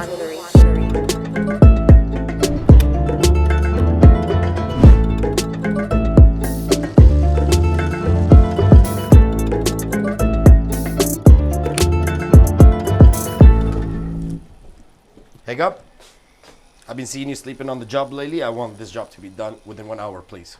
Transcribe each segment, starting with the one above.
Hey Gub, I've been seeing you sleeping on the job lately. I want this job to be done within 1 hour, please.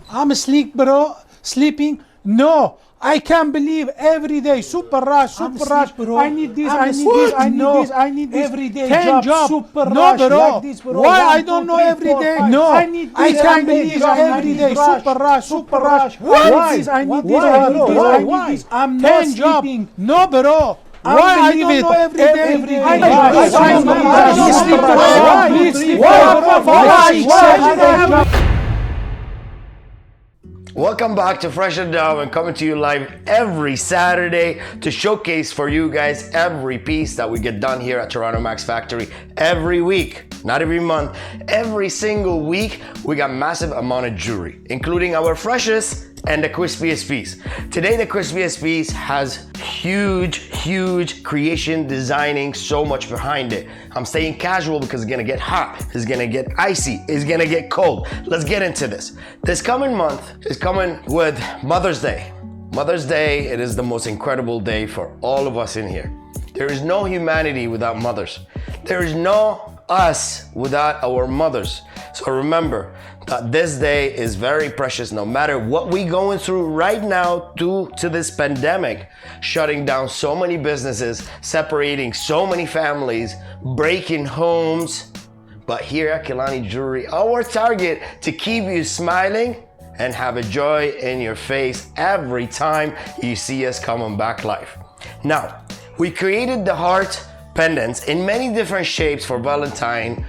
I'm asleep, bro. Sleeping? No. I can't believe every day. Super rush, super rush. Bro. I need this, I need this, I need this, I need this. Every day 10 job, super rush. No, bro. Like this, bro. Why? I don't know every day. No. I need this, I can't believe every day. Super rush, super rush. Why? I need this, I need this, I need this, I need this. I'm not sleeping. No, bro. Why? I don't know every day. Every day. Why? Welcome back to Fresh and Down, and coming to you live every Saturday to showcase for you guys every piece that we get done here at ToranoMAX Factory every week, not every month. Every single week we got massive amount of jewelry, including our freshest and the crispiest piece. Today the crispiest piece has huge creation, designing, so much behind it. I'm staying casual because it's gonna get hot, it's gonna get icy, it's gonna get cold. Let's get into this. This coming month is coming with Mother's Day. Mother's Day, it is the most incredible day for all of us in here. There is no humanity without mothers. There is no us without our mothers. So remember that this day is very precious, no matter what we're going through right now due to this pandemic, shutting down so many businesses, separating so many families, breaking homes. But here at Kilani Jewellery, our target to keep you smiling and have a joy in your face every time you see us coming back live. Now, we created the heart pendants in many different shapes for Valentine,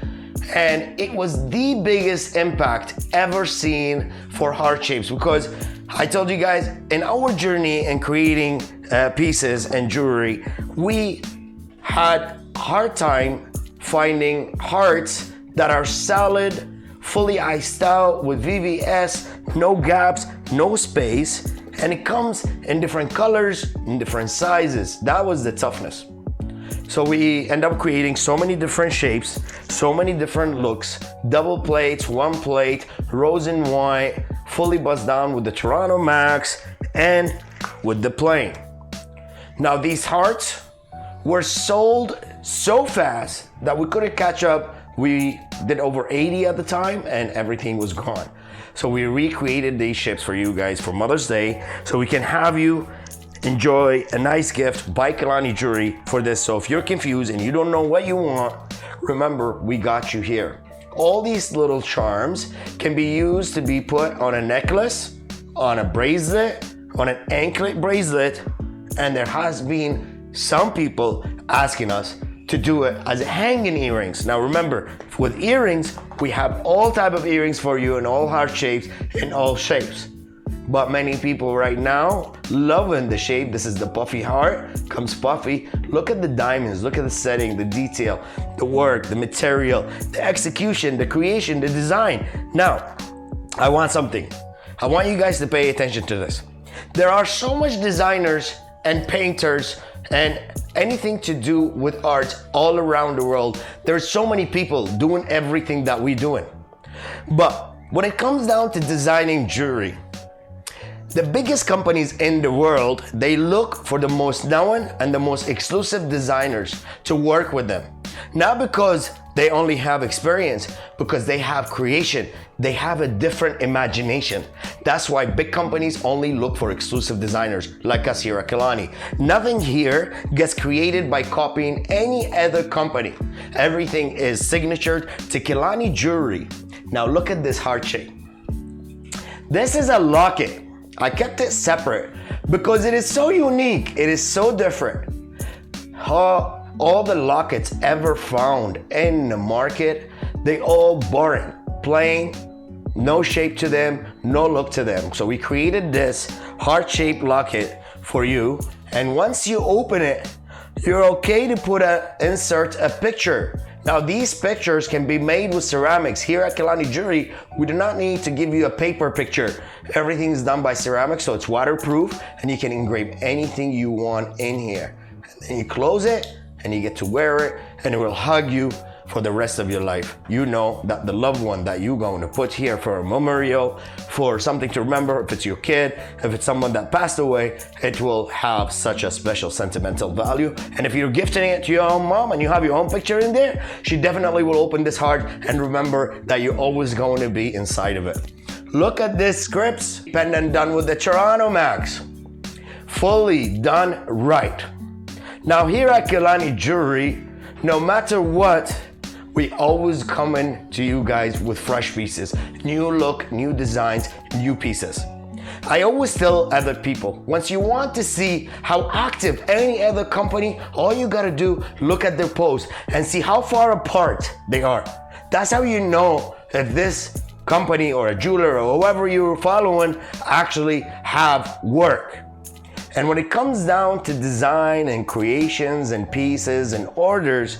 and it was the biggest impact ever seen for heart shapes, because I told you guys in our journey in creating pieces and jewelry, we had a hard time finding hearts that are solid, fully iced out with VVS, no gaps, no space, and it comes in different colors, in different sizes. That was the toughness. So we end up creating so many different shapes, so many different looks, double plates, one plate, rose and white, fully buzzed down with the ToranoMAX and with the plain. Now these hearts were sold so fast that we couldn't catch up. We did over 80 at the time and everything was gone. So we recreated these shapes for you guys for Mother's Day, so we can have you enjoy a nice gift by Kilani Jewellery for this. So if you're confused and you don't know what you want, remember, we got you here. All these little charms can be used to be put on a necklace, on a bracelet, on an anklet bracelet, and there has been some people asking us to do it as hanging earrings. Now remember, with earrings, we have all type of earrings for you in all heart shapes, in all shapes. But many people right now loving the shape. This is the puffy heart, comes puffy. Look at the diamonds, look at the setting, the detail, the work, the material, the execution, the creation, the design. Now, I want something. I want you guys to pay attention to this. There are so much designers and painters and anything to do with art all around the world. There's so many people doing everything that we're doing. But when it comes down to designing jewelry, the biggest companies in the world, they look for the most known and the most exclusive designers to work with them. Not because they only have experience, because they have creation. They have a different imagination. That's why big companies only look for exclusive designers like us here at Kilani. Nothing here gets created by copying any other company. Everything is signatured to Kilani Jewellery. Now look at this heart shape. This is a locket. I kept it separate because it is so unique. It is so different. All the lockets ever found in the market, they all boring, plain, no shape to them, no look to them. So we created this heart-shaped locket for you. And once you open it, you're okay to insert a picture. Now these pictures can be made with ceramics. Here at Kilani Jewellery, we do not need to give you a paper picture. Everything is done by ceramics, so it's waterproof and you can engrave anything you want in here. and then you close it and you get to wear it, and it will hug you for the rest of your life. You know that the loved one that you're going to put here for a memorial, for something to remember, if it's your kid, if it's someone that passed away, it will have such a special sentimental value. And if you're gifting it to your own mom and you have your own picture in there, she definitely will open this heart and remember that you're always going to be inside of it. Look at this scripts pendant done with the ToranoMAX. Fully done right. Now here at Kilani Jewellery, no matter what, we always coming to you guys with fresh pieces, new look, new designs, new pieces. I always tell other people, once you want to see how active any other company, all you gotta do, look at their posts and see how far apart they are. That's how you know if this company or a jeweler or whoever you're following actually have work. And when it comes down to design and creations and pieces and orders,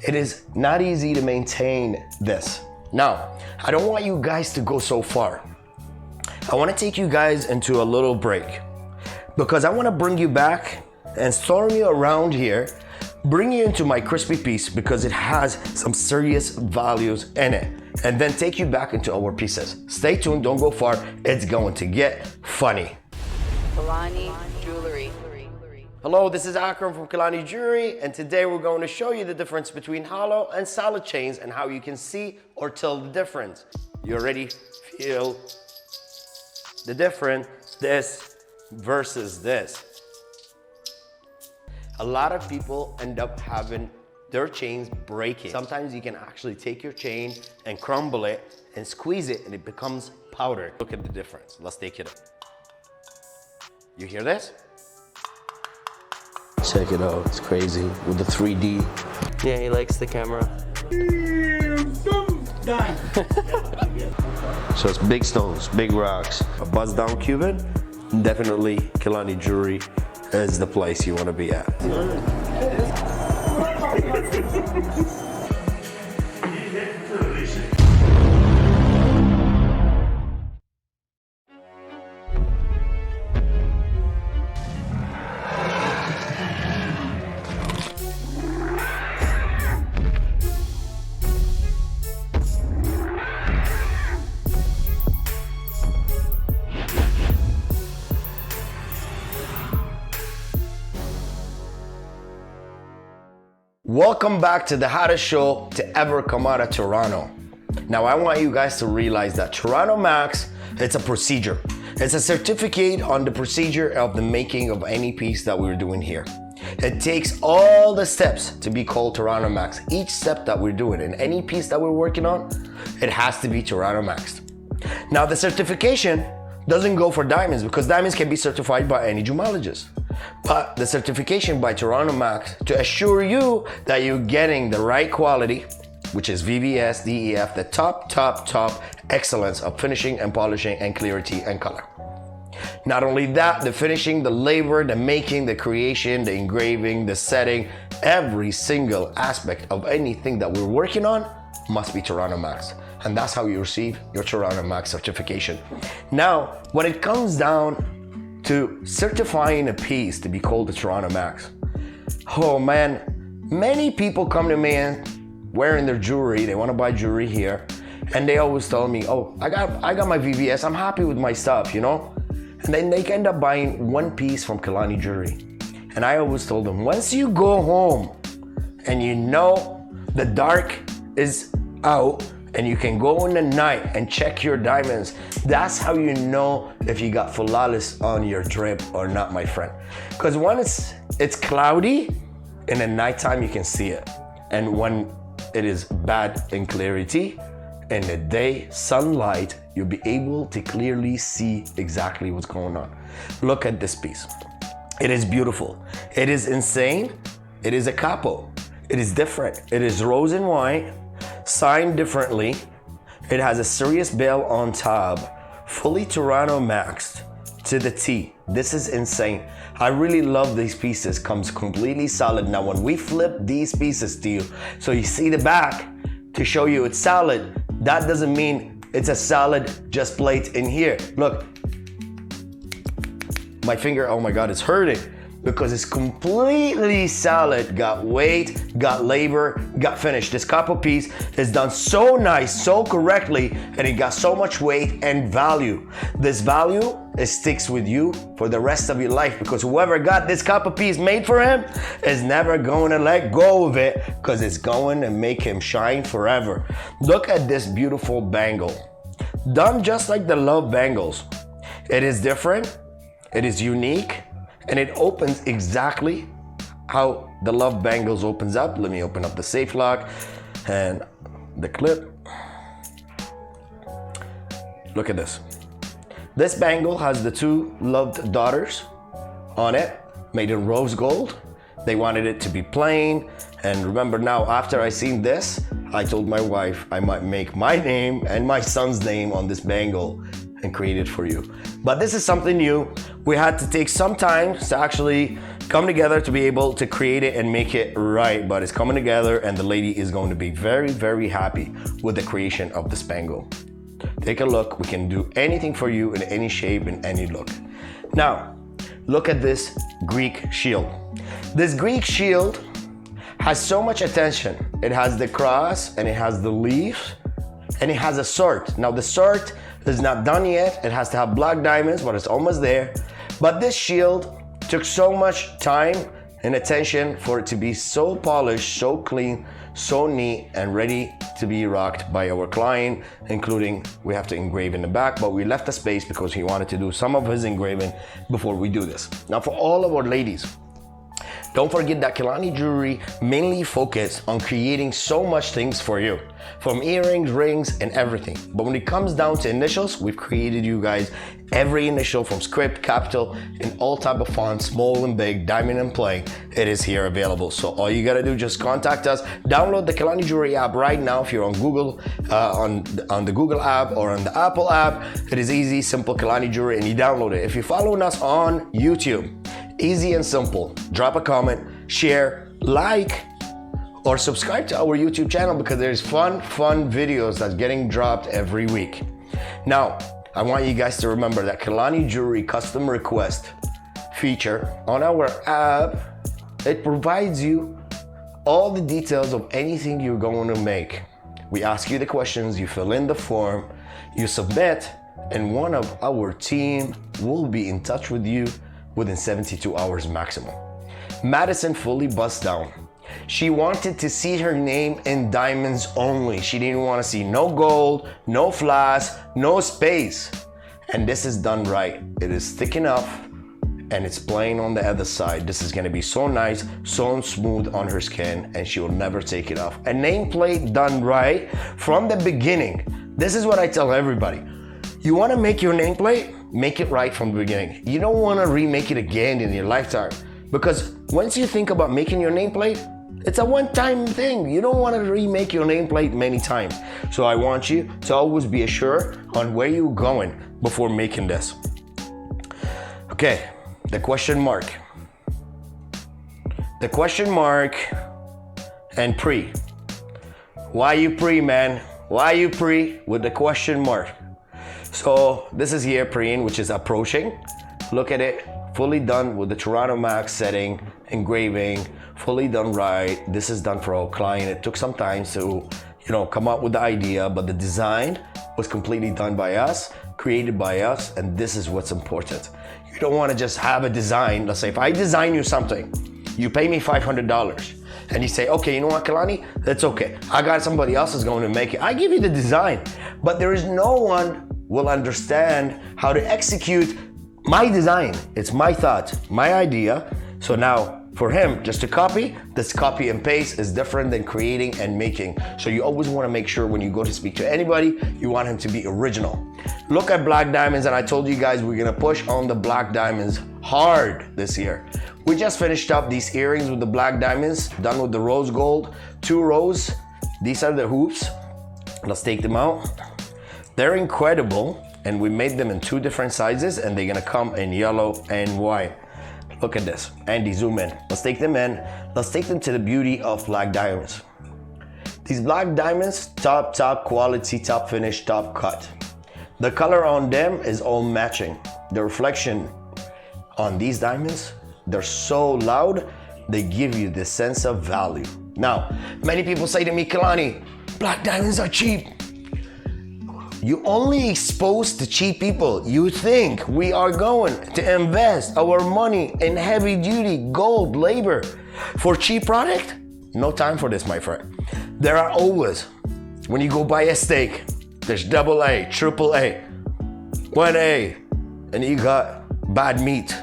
it is not easy to maintain this. Now, I don't want you guys to go so far. I want to take you guys into a little break because I want to bring you back and storm you around here, bring you into my crispy piece because it has some serious values in it, and then take you back into our pieces. Stay tuned, don't go far, it's going to get funny. Kilani Jewellery. Hello, this is Akram from Kilani Jewellery, and today we're going to show you the difference between hollow and solid chains and how you can see or tell the difference. You already feel the difference, this versus this. A lot of people end up having their chains breaking. Sometimes you can actually take your chain and crumble it and squeeze it and it becomes powder. Look at the difference. Let's take it up. You hear this? Check it out, it's crazy with the 3D. Yeah, he likes the camera. So it's big stones, big rocks. A buzz down Cuban, definitely Kilani Jewellery is the place you want to be at. Welcome back to the hottest show to ever come out of Torano. Now I want you guys to realize that ToranoMAX, it's a procedure. It's a certificate on the procedure of the making of any piece that we're doing here. It takes all the steps to be called ToranoMAX. Each step that we're doing in any piece that we're working on, it has to be ToranoMAX. Now the certification doesn't go for diamonds because diamonds can be certified by any gemologist. But the certification by ToranoMAX to assure you that you're getting the right quality, which is VVS, DEF, the top excellence of finishing and polishing and clarity and color. Not only that, the finishing, the labor, the making, the creation, the engraving, the setting, every single aspect of anything that we're working on must be ToranoMAX. And that's how you receive your ToranoMAX certification. Now, when it comes down to certifying a piece to be called the ToranoMAX, oh man, many people come to me and wearing their jewelry, they want to buy jewelry here, and they always tell me, oh, I got my VVS, I'm happy with my stuff, you know? And then they end up buying one piece from Kilani Jewellery. And I always told them, once you go home and you know the dark is out and you can go in the night and check your diamonds, that's how you know if you got flawless on your drip or not, my friend. Because when it's cloudy, in the nighttime you can see it. And when it is bad in clarity, in the day, sunlight, you'll be able to clearly see exactly what's going on. Look at this piece. It is beautiful. It is insane. It is a capo. It is different. It is rose and white, signed differently. It has a serious bell on top, fully ToranoMAXed to the T. This is insane. I really love these pieces. Comes completely solid. Now when we flip these pieces to you, so you see the back to show you it's solid, that doesn't mean it's a solid just plate in here. Look, my finger, oh my God, it's hurting. because it's completely solid, got weight, got labor, got finish. This copper piece is done so nice, so correctly, and it got so much weight and value. This value, it sticks with you for the rest of your life, because whoever got this copper piece made for him is never going to let go of it, because it's going to make him shine forever. Look at this beautiful bangle, done just like the love bangles. It is different, it is unique, and it opens exactly how the love bangles opens up. Let me open up the safe lock and the clip. Look at this. This bangle has the two loved daughters on it, made in rose gold. They wanted it to be plain, and remember now, after I seen this, I told my wife I might make my name and my son's name on this bangle and create it for you. But this is something new. We had to take some time to actually come together to be able to create it and make it right, but it's coming together, and the lady is going to be very, very happy with the creation of this bangle. Take a look. We can do anything for you in any shape and any look. Now, look at this Greek shield. This Greek shield has so much attention. It has the cross, and it has the leaf, and it has a sword. Now the sword is not done yet. It has to have black diamonds, but it's almost there. But this shield took so much time and attention for it to be so polished, so clean, so neat, and ready to be rocked by our client, including we have to engrave in the back, but we left the space because he wanted to do some of his engraving before we do this. Now for all of our ladies, don't forget that Kilani Jewelry mainly focus on creating so much things for you, from earrings, rings, and everything. But when it comes down to initials, we've created you guys every initial from script, capital, in all type of fonts, small and big, diamond and plain. It is here available. So all you gotta do, just contact us. Download the Kilani Jewelry app right now if you're on Google, on the Google app or on the Apple app. It is easy, simple, Kilani Jewelry, and you download it. If you're following us on YouTube, easy and simple. Drop a comment, share, like, or subscribe to our YouTube channel, because there's fun videos that's getting dropped every week. Now, I want you guys to remember that Kilani Jewelry custom request feature on our app, it provides you all the details of anything you're going to make. We ask you the questions, you fill in the form, you submit, and one of our team will be in touch with you within 72 hours maximum. Madison fully bust down. She wanted to see her name in diamonds only. She didn't want to see no gold, no flash, no space. And this is done right. It is thick enough, and it's plain on the other side. This is gonna be so nice, so smooth on her skin, and she will never take it off. A nameplate done right from the beginning. This is what I tell everybody. You wanna make your nameplate? Make it right from the beginning. You don't wanna remake it again in your lifetime, because once you think about making your nameplate, it's a one-time thing. You don't want to remake your nameplate many times. So I want you to always be assured on where you're going before making this. Okay, the question mark. The question mark and pre. Why you pre, man? Why you pre with the question mark? So this is here preing, which is approaching. Look at it, fully done with the ToranoMAX setting, engraving, fully done right. This is done for our client. It took some time to, come up with the idea, but the design was completely done by us, created by us, and this is what's important. You don't want to just have a design. Let's say if I design you something, you pay me $500, and you say, okay, you know what, Kilani? That's okay. I got somebody else is going to make it. I give you the design, but there is no one will understand how to execute my design. It's my thought, my idea. So now for him just to copy, this copy and paste is different than creating and making. So you always want to make sure when you go to speak to anybody, you want him to be original. Look at black diamonds, and I told you guys we're gonna push on the black diamonds hard this year. We just finished up these earrings with the black diamonds, done with the rose gold, 2 rows. These are the hoops. Let's take them out. They're incredible, and we made them in 2 different sizes, and they're gonna come in yellow and white. Look at this. Andy, zoom in. Let's take them in. Let's take them to the beauty of black diamonds. These black diamonds, top quality, top finish, top cut. The color on them is all matching. The reflection on these diamonds, they're so loud, they give you this sense of value. Now, many people say to me, Kilani, black diamonds are cheap. You only exposed to cheap people. You think we are going to invest our money in heavy duty gold labor for cheap product? No time for this, my friend. There are always, when you go buy a steak, there's AA, AAA, 1A, and you got bad meat.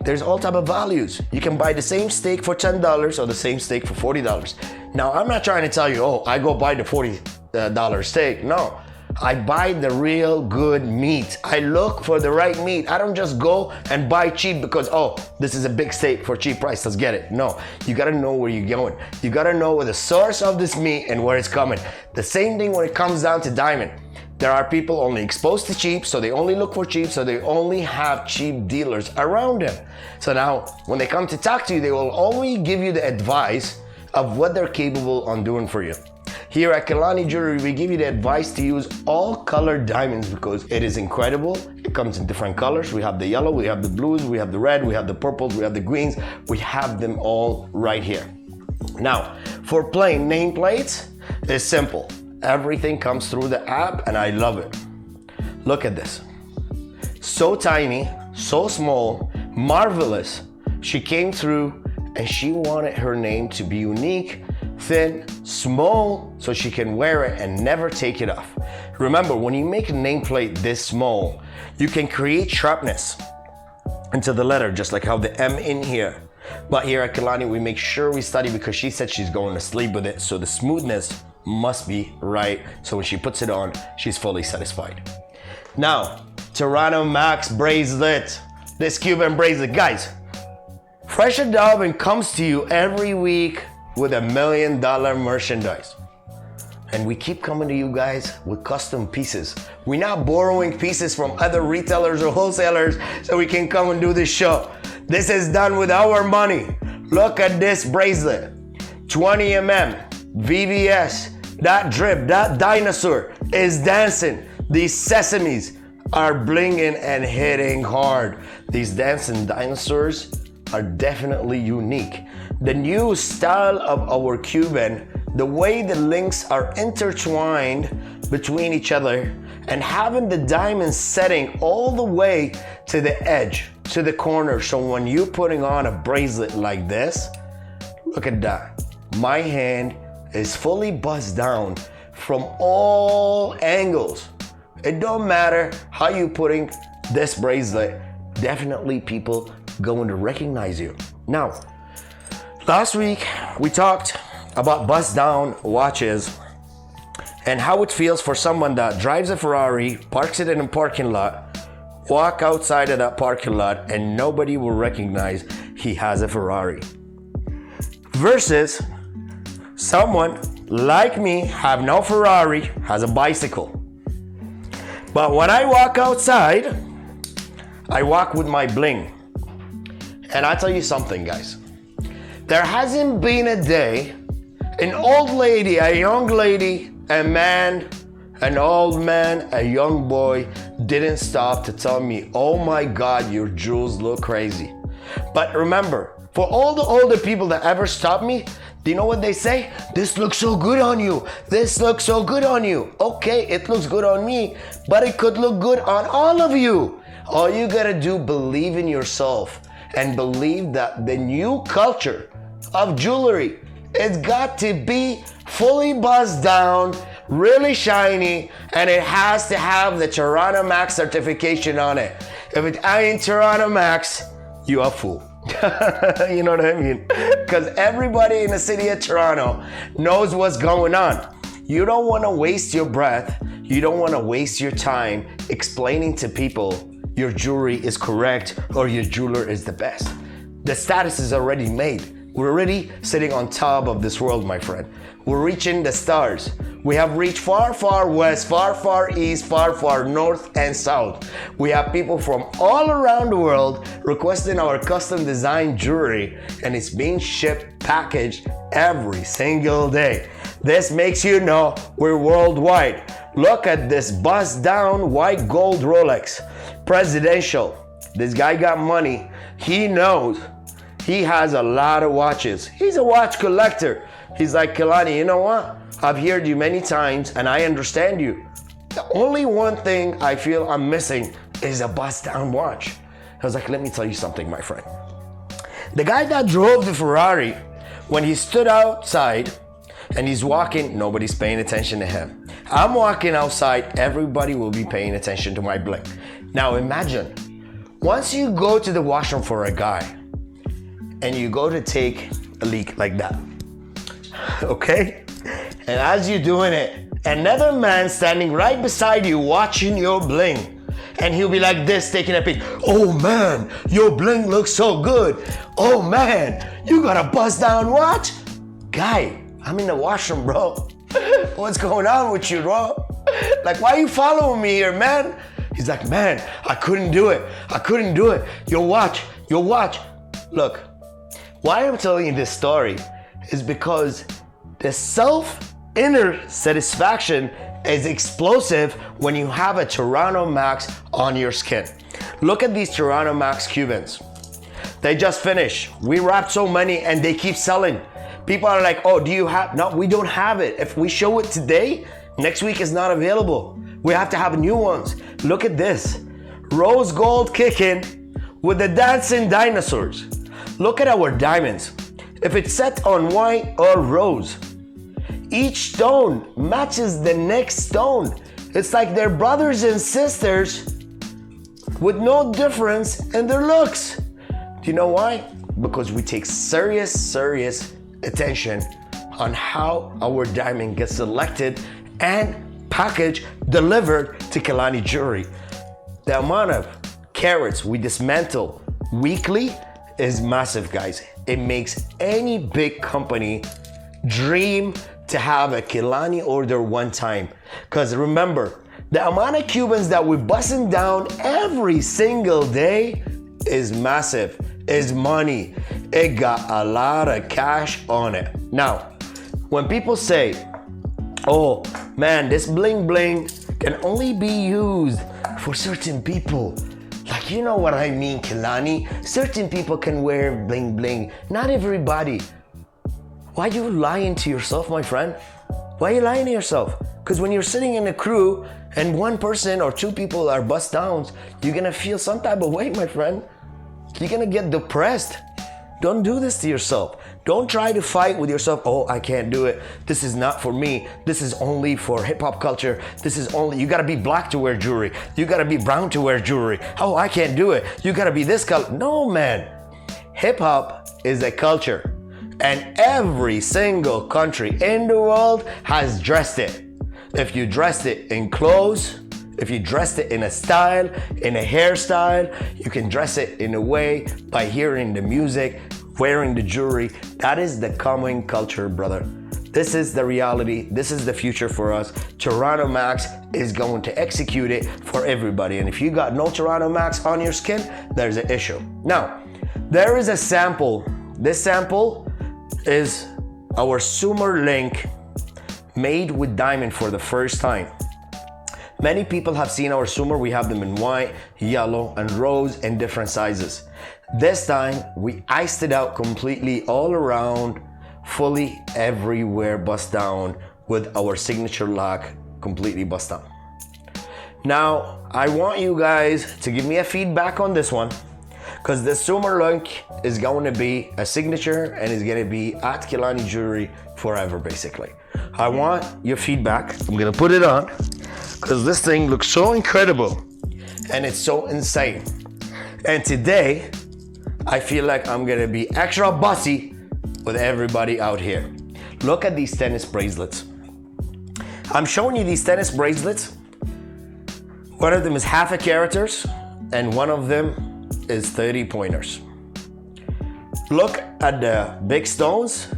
There's all type of values. You can buy the same steak for $10 or the same steak for $40. Now, I'm not trying to tell you, oh, I go buy the $40 steak. No, I buy the real good meat. I look for the right meat. I don't just go and buy cheap because, oh, this is a big steak for cheap price, let's get it. No, you gotta know where you're going. You gotta know where the source of this meat and where it's coming. The same thing when it comes down to diamond. There are people only exposed to cheap, so they only look for cheap, so they only have cheap dealers around them. So now, when they come to talk to you, they will only give you the advice of what they're capable on doing for you. Here at Kilani Jewellery, we give you the advice to use all colored diamonds because it is incredible. It comes in different colors. We have the yellow, we have the blues, we have the red, we have the purples, we have the greens. We have them all right here. Now, for plain nameplates, it's simple. Everything comes through the app and I love it. Look at this. So tiny, so small, marvelous. She came through and she wanted her name to be unique, thin, small, so she can wear it and never take it off. Remember, when you make a nameplate this small, you can create sharpness into the letter, just like how the M in here. But here at Kilani, we make sure we study because she said she's going to sleep with it, so the smoothness must be right. So when she puts it on, she's fully satisfied. Now, ToranoMAX bracelet. This Cuban bracelet, guys. Fresh Endowment comes to you every week with $1 million merchandise. And we keep coming to you guys with custom pieces. We're not borrowing pieces from other retailers or wholesalers so we can come and do this show. This is done with our money. Look at this bracelet. 20 mm, VVS, that drip, that dinosaur is dancing. These sesames are blinging and hitting hard. These dancing dinosaurs are definitely unique. The new style of our Cuban, the way the links are intertwined between each other and having the diamond setting all the way to the edge, to the corner. So when you're putting on a bracelet like this, look at that. My hand is fully buzzed down from all angles. It don't matter how you putting this bracelet, definitely people going to recognize you. Now, last week we talked about bust down watches and how it feels for someone that drives a Ferrari, parks it in a parking lot, walk outside of that parking lot and nobody will recognize he has a Ferrari. Versus someone like me, have no Ferrari, has a bicycle. But when I walk outside, I walk with my bling. And I'll tell you something, guys. There hasn't been a day, an old lady, a young lady, a man, an old man, a young boy didn't stop to tell me, oh my God, your jewels look crazy. But remember, for all the older people that ever stopped me, do you know what they say? This looks so good on you. This looks so good on you. Okay, it looks good on me, but it could look good on all of you. All you gotta do, believe in yourself and believe that the new culture of jewelry, it's got to be fully buzzed down, really shiny, and it has to have the ToranoMAX certification on it. If it ain't ToranoMAX, you a fool. You know what I mean? Because everybody in the city of Toronto knows what's going on. You don't want to waste your breath. You don't want to waste your time explaining to people your jewelry is correct or your jeweler is the best. The status is already made. We're already sitting on top of this world, my friend. We're reaching the stars. We have reached far, far west, far, far east, far, far north and south. We have people from all around the world requesting our custom design jewelry, and it's being shipped, packaged every single day. This makes you know we're worldwide. Look at this bust down white gold Rolex, presidential. This guy got money. He knows He has a lot of watches. He's a watch collector. He's like, Kilani, you know what? I've heard you many times and I understand you. The only one thing I feel I'm missing is a bust down watch. I was like, let me tell you something, my friend. The guy that drove the Ferrari, when he stood outside and he's walking, nobody's paying attention to him. I'm walking outside, everybody will be paying attention to my blink. Now imagine, once you go to the washroom for a guy and you go to take a leak like that, okay? And as you're doing it, another man standing right beside you watching your bling. And he'll be like this, taking a pic. Oh man, your bling looks so good. Oh man, you got a bust down watch? Guy, I'm in the washroom, bro. What's going on with you, bro? Like, why you following me here, man? He's like, man, I couldn't do it. I couldn't do it. Your watch. Look, why I'm telling you this story is because the inner satisfaction is explosive when you have a ToranoMAX on your skin. Look at these ToranoMAX Cubans. They just finished. We wrapped so many and they keep selling. People are like, oh, do you have? No, we don't have it. If we show it today, next week is not available. We have to have new ones. Look at this. Rose gold kicking with the dancing dinosaurs. Look at our diamonds. If it's set on white or rose, each stone matches the next stone. It's like they're brothers and sisters with no difference in their looks. Do you know why? Because we take serious attention on how our diamond gets selected and packaged, delivered to Kilani Jewellery. The amount of carats we dismantle weekly is massive, guys. It makes any big company dream to have a Kilani order one time. Because remember, the amount of Cubans that we're busting down every single day is massive, is money. It got a lot of cash on it. Now, when people say, oh man, this bling bling can only be used for certain people. Like, you know what I mean, Kilani? Certain people can wear bling bling, not everybody. Why are you lying to yourself, my friend? Why are you lying to yourself? Because when you're sitting in a crew and one person or two people are bust downs, you're gonna feel some type of way, my friend. You're gonna get depressed. Don't do this to yourself. Don't try to fight with yourself. Oh, I can't do it. This is not for me. This is only for hip hop culture. This is only, you gotta be black to wear jewelry. You gotta be brown to wear jewelry. Oh, I can't do it. You gotta be this color. No, man. Hip hop is a culture. And every single country in the world has dressed it. If you dressed it in clothes, if you dressed it in a style, in a hairstyle, you can dress it in a way by hearing the music, wearing the jewelry. That is the coming culture, brother. This is the reality. This is the future for us. ToranoMAX is going to execute it for everybody. And if you got no ToranoMAX on your skin, there's an issue. Now, there is a sample. This sample is our Sumer link made with diamond for the first time. Many people have seen our Sumer. We have them in white, yellow, and rose in different sizes. This time, we iced it out completely all around, fully everywhere bust down with our signature lock completely bust down. Now, I want you guys to give me a feedback on this one, because the Sumer link is going to be a signature and is going to be at Kilani Jewellery forever, basically. I want your feedback. I'm going to put it on because this thing looks so incredible and it's so insane. And today, I feel like I'm going to be extra bossy with everybody out here. Look at these tennis bracelets. I'm showing you these tennis bracelets. One of them is half a caraters and one of them is 30 pointers. Look at the big stones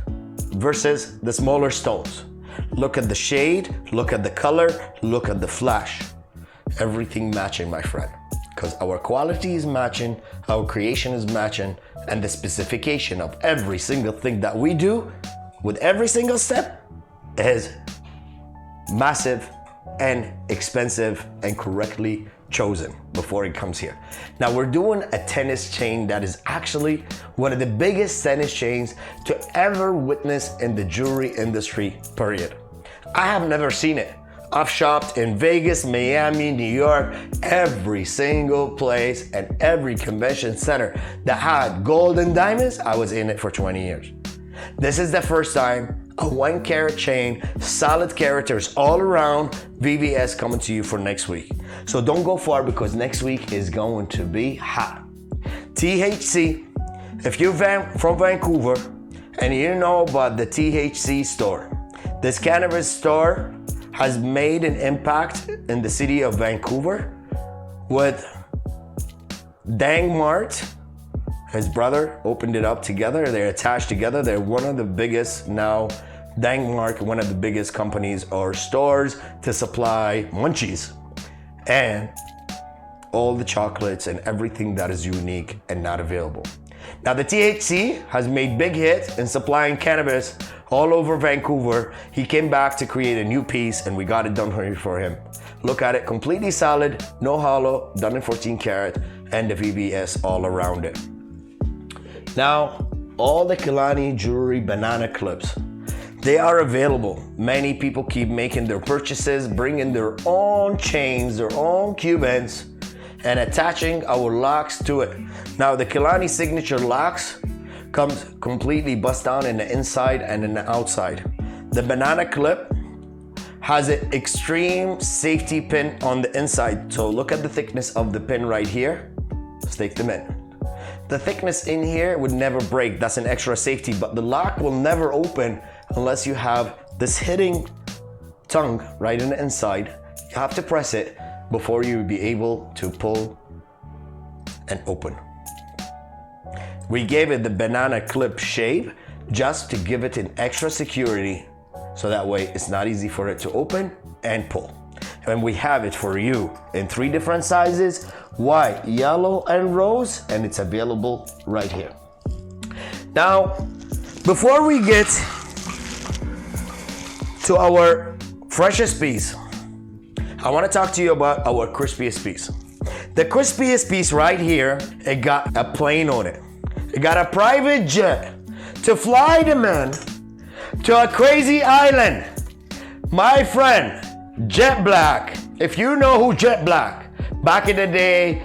versus the smaller stones. Look at the shade, look at the color, look at the flash. Everything matching, my friend. Because our quality is matching, our creation is matching, and the specification of every single thing that we do with every single step is massive and expensive and correctly chosen before it comes here. Now we're doing a tennis chain that is actually one of the biggest tennis chains to ever witness in the jewelry industry, period. I have never seen it. I've shopped in Vegas, Miami, New York, every single place and every convention center that had gold and diamonds, I was in it for 20 years. This is the first time a 1 carat chain, solid characters all around, VVS coming to you for next week. So don't go far because next week is going to be hot. THC, if you're from Vancouver and you know about the THC store, this cannabis store has made an impact in the city of Vancouver with Dang Mart. His brother opened it up together. They're attached together. They're one of the biggest now. Dang Mart, one of the biggest companies or stores to supply munchies and all the chocolates and everything that is unique and not available. Now the THC has made big hit in supplying cannabis all over Vancouver. He came back to create a new piece and we got it done for him. Look at it, completely solid, no hollow, done in 14 karat and the VVS all around it. Now, all the Kilani Jewellery banana clips, they are available. Many people keep making their purchases, bringing their own chains, their own Cubans, and attaching our locks to it. Now the Kilani signature locks comes completely bust down in the inside and in the outside. The banana clip has an extreme safety pin on the inside. So look at the thickness of the pin right here. Stick them in. The thickness in here would never break. That's an extra safety, but the lock will never open unless you have this hitting tongue right in the inside. You have to press it before you will be able to pull and open. We gave it the banana clip shape just to give it an extra security so that way it's not easy for it to open and pull. And we have it for you in 3 different sizes, white, yellow, and rose, and it's available right here. Now, before we get to our freshest piece, I want to talk to you about our crispiest piece. The crispiest piece right here, it got a plane on it. It got a private jet to fly the man to a crazy island. My friend, Jet Black. If you know who Jet Black, back in the day,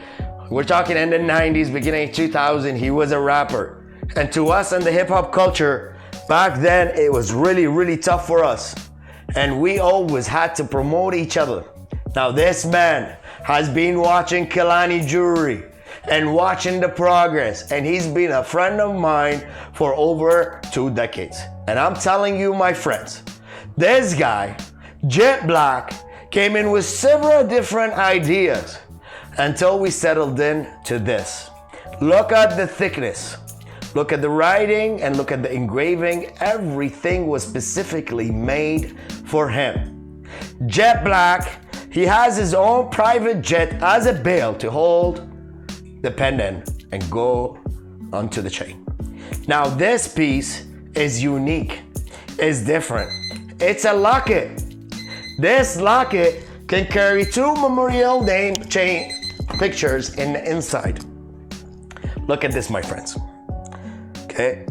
we're talking in the 90s, beginning of 2000, he was a rapper. And to us in the hip hop culture, back then it was really, really tough for us. And we always had to promote each other. Now this man has been watching Kilani Jewellery and watching the progress, and he's been a friend of mine for over 2 decades. And I'm telling you, my friends, this guy, Jet Black, came in with several different ideas until we settled in to this. Look at the thickness, look at the writing, and look at the engraving. Everything was specifically made for him. Jet Black, he has his own private jet as a bail to hold the pendant and go onto the chain. Now this piece is unique, it's different. It's a locket. This locket can carry 2 memorial name chain pictures in the inside. Look at this, my friends. Okay.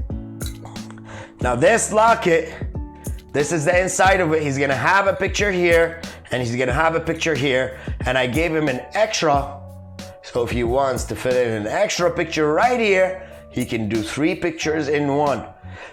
Now this locket, this is the inside of it. He's gonna have a picture here and he's gonna have a picture here. And I gave him an extra. So if he wants to fit in an extra picture right here, he can do 3 pictures in one.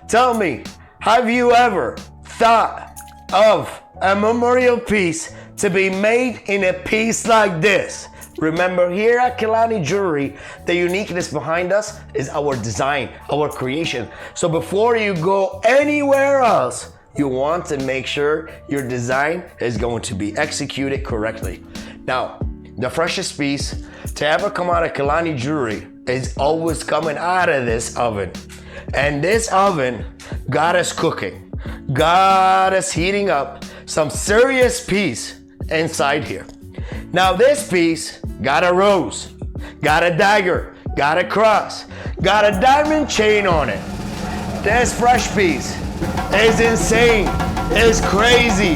Tell me, have you ever thought of a memorial piece to be made in a piece like this? Remember, here at Kilani Jewellery, the uniqueness behind us is our design, our creation. So before you go anywhere else, you want to make sure your design is going to be executed correctly. Now, the freshest piece to ever come out of Kilani Jewellery is always coming out of this oven. And this oven got us cooking, got us heating up some serious piece inside here. Now this piece got a rose, got a dagger, got a cross, got a diamond chain on it. This fresh piece is insane, it's crazy.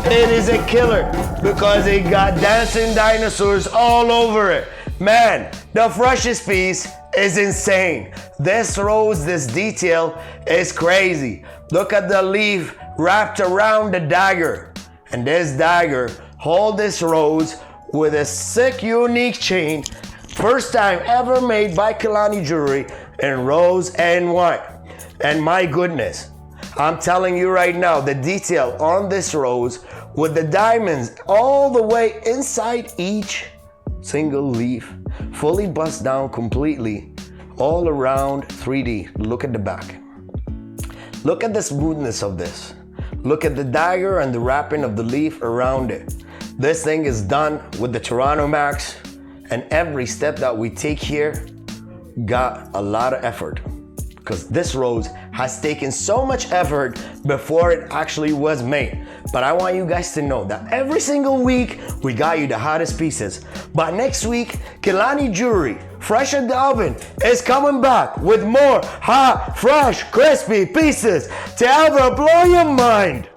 It is a killer because it got dancing dinosaurs all over it. Man, the freshest piece is insane. This rose, this detail is crazy. Look at the leaf wrapped around the dagger. And this dagger hold this rose with a sick, unique chain. First time ever made by Kilani Jewellery in rose and white. And my goodness, I'm telling you right now, the detail on this rose with the diamonds all the way inside each single leaf, fully bust down completely, all around 3D. Look at the back. Look at the smoothness of this. Look at the dagger and the wrapping of the leaf around it. This thing is done with the ToranoMAX, and every step that we take here got a lot of effort, because this rose has taken so much effort before it actually was made. But I want you guys to know that every single week we got you the hottest pieces. But next week, Kilani Jewellery, fresh in the oven, is coming back with more hot, fresh, crispy pieces to ever blow your mind.